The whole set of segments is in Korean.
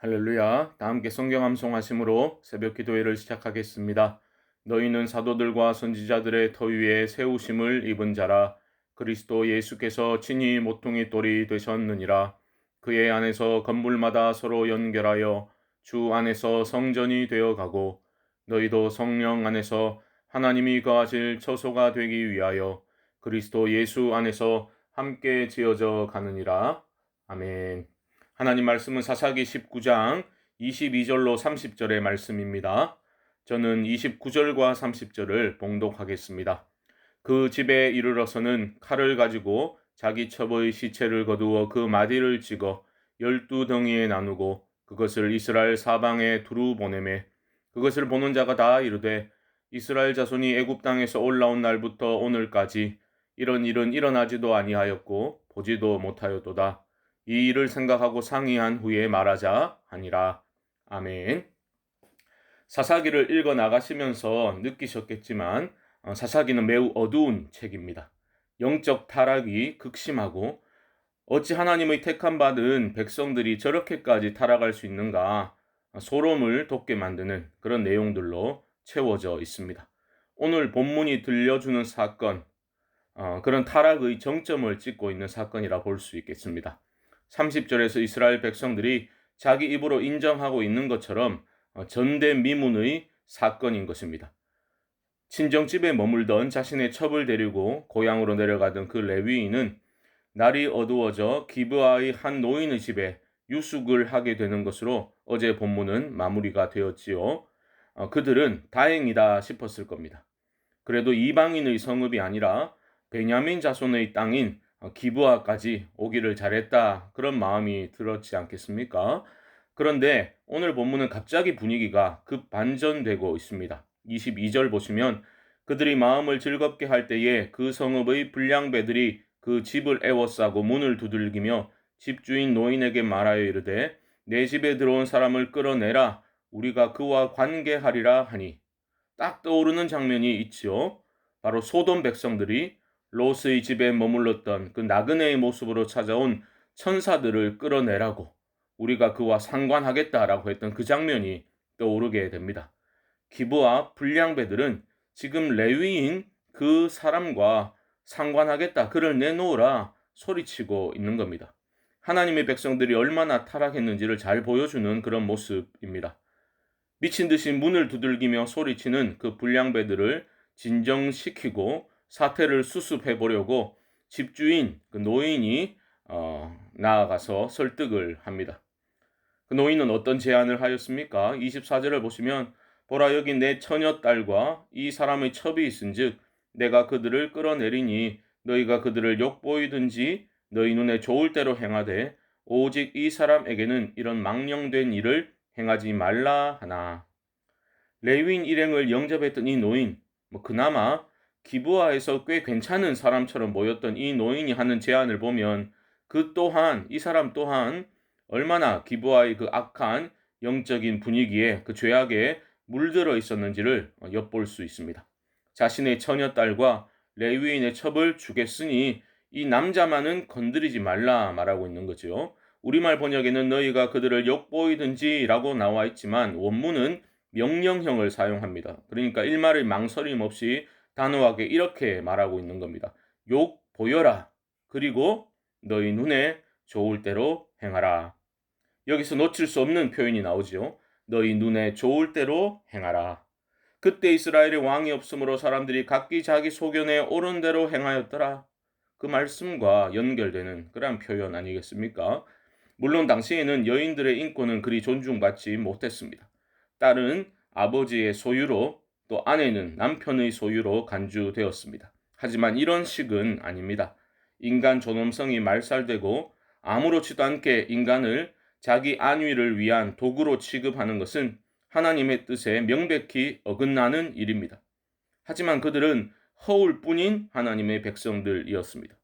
할렐루야. 다 함께 성경 암송하심으로 새벽 기도회를 시작하겠습니다. 너희는 사도들과 선지자들의 터 위에 세우심을 입은 자라. 그리스도 예수께서 친히 모퉁이 돌이 되셨느니라. 그의 안에서 건물마다 서로 연결하여 주 안에서 성전이 되어 가고, 너희도 성령 안에서 하나님이 거하실 처소가 되기 위하여 그리스도 예수 안에서 함께 지어져 가느니라. 아멘. 하나님 말씀은 사사기 19장 22절로 30절의 말씀입니다. 저는 29절과 30절을 봉독하겠습니다. 그 집에 이르러서는 칼을 가지고 자기 첩의 시체를 거두어 그 마디를 찍어 12덩이에 나누고 그것을 이스라엘 사방에 두루 보내매, 그것을 보는 자가 다 이르되 이스라엘 자손이 애굽 땅에서 올라온 날부터 오늘까지 이런 일은 일어나지도 아니하였고 보지도 못하였도다. 이 일을 생각하고 상의한 후에 말하자 하니라. 아멘. 사사기를 읽어 나가시면서 느끼셨겠지만 사사기는 매우 어두운 책입니다. 영적 타락이 극심하고 어찌 하나님의 택함 받은 백성들이 저렇게까지 타락할 수 있는가 소름을 돋게 만드는 그런 내용들로 채워져 있습니다. 오늘 본문이 들려주는 사건, 그런 타락의 정점을 찍고 있는 사건이라 볼 수 있겠습니다. 30절에서 이스라엘 백성들이 자기 입으로 인정하고 있는 것처럼 전대미문의 사건인 것입니다. 친정집에 머물던 자신의 첩을 데리고 고향으로 내려가던 그 레위인은 날이 어두워져 기브아의 한 노인의 집에 유숙을 하게 되는 것으로 어제 본문은 마무리가 되었지요. 그들은 다행이다 싶었을 겁니다. 그래도 이방인의 성읍이 아니라 베냐민 자손의 땅인 기브아까지 오기를 잘했다, 그런 마음이 들었지 않겠습니까? 그런데 오늘 본문은 갑자기 분위기가 급반전되고 있습니다. 22절 보시면 그들이 마음을 즐겁게 할 때에 그 성읍의 불량배들이 그 집을 에워싸고 문을 두들기며 집주인 노인에게 말하여 이르되 내 집에 들어온 사람을 끌어내라, 우리가 그와 관계하리라 하니, 딱 떠오르는 장면이 있지요. 바로 소돔 백성들이 롯의 집에 머물렀던 그 나그네의 모습으로 찾아온 천사들을 끌어내라고 우리가 그와 상관하겠다라고 했던 그 장면이 떠오르게 됩니다. 기브와 불량배들은 지금 레위인 그 사람과 상관하겠다, 그를 내놓으라 소리치고 있는 겁니다. 하나님의 백성들이 얼마나 타락했는지를 잘 보여주는 그런 모습입니다. 미친 듯이 문을 두들기며 소리치는 그 불량배들을 진정시키고 사태를 수습해 보려고 집주인 그 노인이 나아가서 설득을 합니다. 그 노인은 어떤 제안을 하였습니까? 24절을 보시면 보라, 여기 내 처녀딸과 이 사람의 첩이 있은즉 내가 그들을 끌어내리니 너희가 그들을 욕보이든지 너희 눈에 좋을 대로 행하되 오직 이 사람에게는 이런 망령된 일을 행하지 말라 하나. 레위인 일행을 영접했던 이 노인, 그나마 기브아에서 꽤 괜찮은 사람처럼 보였던 이 노인이 하는 제안을 보면 이 사람 또한 얼마나 기브아의 그 악한 영적인 분위기에, 그 죄악에 물들어 있었는지를 엿볼 수 있습니다. 자신의 처녀딸과 레위인의 첩을 주겠으니 이 남자만은 건드리지 말라 말하고 있는 거죠. 우리말 번역에는 너희가 그들을 욕보이든지 라고 나와 있지만 원문은 명령형을 사용합니다. 그러니까 일말의 망설임 없이 단호하게 이렇게 말하고 있는 겁니다. 욕 보여라. 그리고 너희 눈에 좋을 대로 행하라. 여기서 놓칠 수 없는 표현이 나오죠. 너희 눈에 좋을 대로 행하라. 그때 이스라엘의 왕이 없으므로 사람들이 각기 자기 소견에 옳은 대로 행하였더라. 그 말씀과 연결되는 그러한 표현 아니겠습니까? 물론 당시에는 여인들의 인권은 그리 존중받지 못했습니다. 딸은 아버지의 소유로, 또 아내는 남편의 소유로 간주되었습니다. 하지만 이런 식은 아닙니다. 인간 존엄성이 말살되고 아무렇지도 않게 인간을 자기 안위를 위한 도구로 취급하는 것은 하나님의 뜻에 명백히 어긋나는 일입니다. 하지만 그들은 허울 뿐인 하나님의 백성들이었습니다.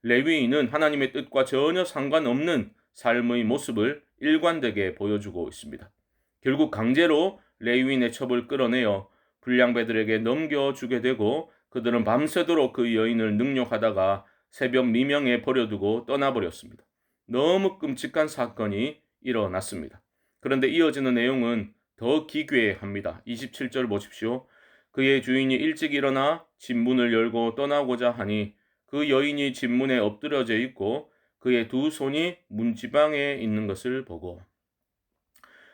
레위인은 하나님의 뜻과 전혀 상관없는 삶의 모습을 일관되게 보여주고 있습니다. 결국 강제로 레위인의 첩을 끌어내어 불량배들에게 넘겨주게 되고 그들은 밤새도록 그 여인을 능욕하다가 새벽 미명에 버려두고 떠나버렸습니다. 너무 끔찍한 사건이 일어났습니다. 그런데 이어지는 내용은 더 기괴합니다. 27절 보십시오. 그의 주인이 일찍 일어나 집문을 열고 떠나고자 하니 그 여인이 집문에 엎드려져 있고 그의 두 손이 문지방에 있는 것을 보고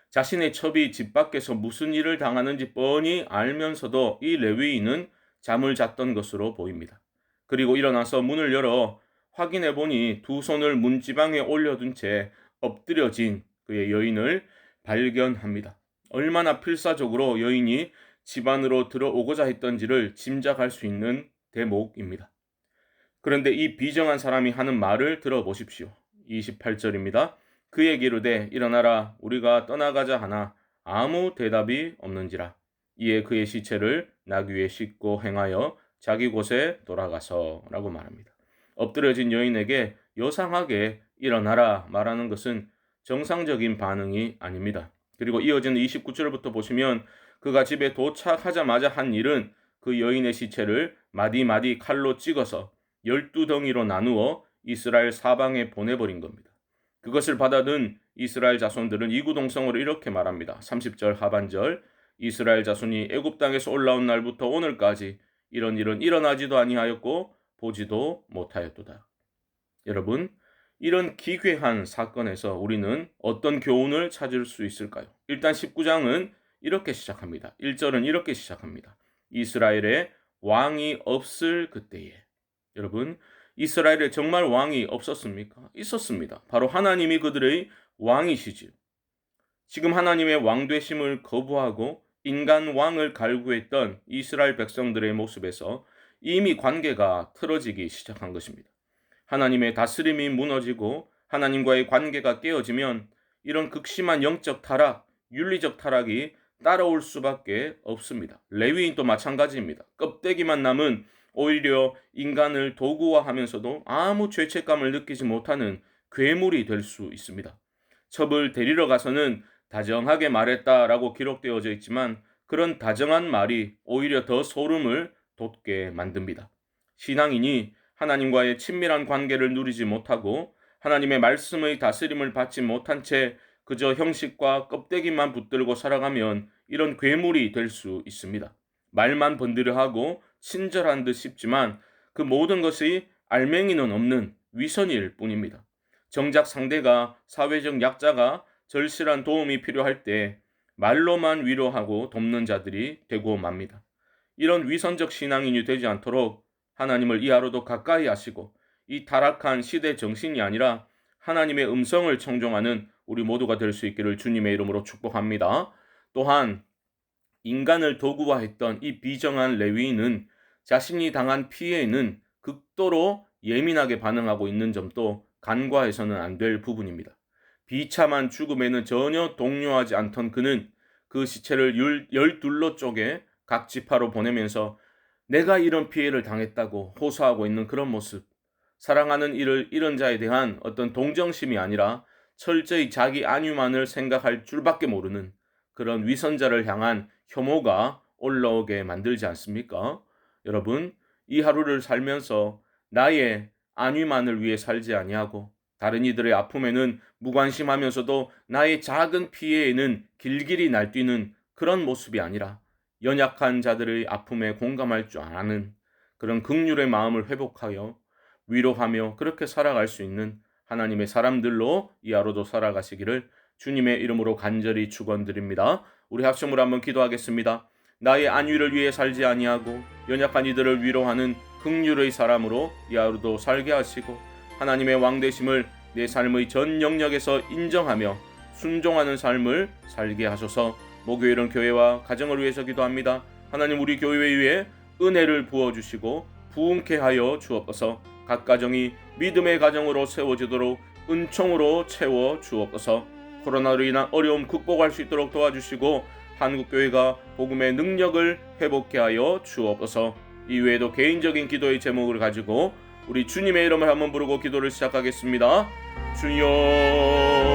자신의 첩이 집 밖에서 무슨 일을 당하는지 뻔히 알면서도 이 레위인은 잠을 잤던 것으로 보입니다. 그리고 일어나서 문을 열어 확인해 보니 두 손을 문지방에 올려둔 채 엎드려진 그의 여인을 발견합니다. 얼마나 필사적으로 여인이 집 안으로 들어오고자 했던지를 짐작할 수 있는 대목입니다. 그런데 이 비정한 사람이 하는 말을 들어보십시오. 28절입니다. 그에게 이르되 일어나라 우리가 떠나가자 하나 아무 대답이 없는지라. 이에 그의 시체를 나귀 위에 싣고 행하여 자기 곳에 돌아가서 라고 말합니다. 엎드려진 여인에게 요상하게 일어나라 말하는 것은 정상적인 반응이 아닙니다. 그리고 이어지는 29절부터 보시면 그가 집에 도착하자마자 한 일은 그 여인의 시체를 마디마디 칼로 찍어서 12덩이로 나누어 이스라엘 사방에 보내버린 겁니다. 그것을 받아든 이스라엘 자손들은 이구동성으로 이렇게 말합니다. 30절 하반절 이스라엘 자손이 애굽 땅에서 올라온 날부터 오늘까지 이런 일은 일어나지도 아니하였고 보지도 못하였도다. 여러분, 이런 기괴한 사건에서 우리는 어떤 교훈을 찾을 수 있을까요? 일단 19장은 이렇게 시작합니다. 1절은 이렇게 시작합니다. 이스라엘에 왕이 없을 그때에. 여러분, 이스라엘에 정말 왕이 없었습니까? 있었습니다. 바로 하나님이 그들의 왕이시지요. 지금 하나님의 왕되심을 거부하고 인간 왕을 갈구했던 이스라엘 백성들의 모습에서 이미 관계가 틀어지기 시작한 것입니다. 하나님의 다스림이 무너지고 하나님과의 관계가 깨어지면 이런 극심한 영적 타락, 윤리적 타락이 따라올 수밖에 없습니다. 레위인도 마찬가지입니다. 껍데기만 남은 오히려 인간을 도구화하면서도 아무 죄책감을 느끼지 못하는 괴물이 될 수 있습니다. 첩을 데리러 가서는 다정하게 말했다라고 기록되어져 있지만 그런 다정한 말이 오히려 더 소름을 돋게 만듭니다. 신앙인이 하나님과의 친밀한 관계를 누리지 못하고 하나님의 말씀의 다스림을 받지 못한 채 그저 형식과 껍데기만 붙들고 살아가면 이런 괴물이 될 수 있습니다. 말만 번들어하고 친절한 듯 싶지만 그 모든 것이 알맹이는 없는 위선일 뿐입니다. 정작 상대가 사회적 약자가 절실한 도움이 필요할 때 말로만 위로하고 돕는 자들이 되고 맙니다. 이런 위선적 신앙인이 되지 않도록 하나님을 이 하루도 가까이 하시고 이 타락한 시대 정신이 아니라 하나님의 음성을 청종하는 우리 모두가 될 수 있기를 주님의 이름으로 축복합니다. 또한 인간을 도구화했던 이 비정한 레위인은 자신이 당한 피해에는 극도로 예민하게 반응하고 있는 점도 간과해서는 안 될 부분입니다. 비참한 죽음에는 전혀 동요하지 않던 그는 그 시체를 열둘러 쪼개 각 지파로 보내면서 내가 이런 피해를 당했다고 호소하고 있는 그런 모습, 사랑하는 이를 잃은 자에 대한 어떤 동정심이 아니라 철저히 자기 안위만을 생각할 줄밖에 모르는 그런 위선자를 향한 혐오가 올라오게 만들지 않습니까? 여러분, 이 하루를 살면서 나의 안위만을 위해 살지 아니하고 다른 이들의 아픔에는 무관심하면서도 나의 작은 피해에는 길길이 날뛰는 그런 모습이 아니라 연약한 자들의 아픔에 공감할 줄 아는 그런 긍휼의 마음을 회복하여 위로하며 그렇게 살아갈 수 있는 하나님의 사람들로 이 하루도 살아가시기를 주님의 이름으로 간절히 축원드립니다. 우리 합심으로 한번 기도하겠습니다. 나의 안위를 위해 살지 아니하고 연약한 이들을 위로하는 긍휼의 사람으로 이 하루도 살게 하시고 하나님의 왕되심을 내 삶의 전 영역에서 인정하며 순종하는 삶을 살게 하소서. 목요일은 교회와 가정을 위해서 기도합니다. 하나님, 우리 교회 위에 은혜를 부어주시고 부흥케 하여 주옵소서. 각 가정이 믿음의 가정으로 세워지도록 은총으로 채워 주옵소서. 코로나로 인한 어려움 극복할 수 있도록 도와주시고 한국교회가 복음의 능력을 회복케 하여 주옵소서. 이외에도 개인적인 기도의 제목을 가지고 우리 주님의 이름을 한번 부르고 기도를 시작하겠습니다. 주여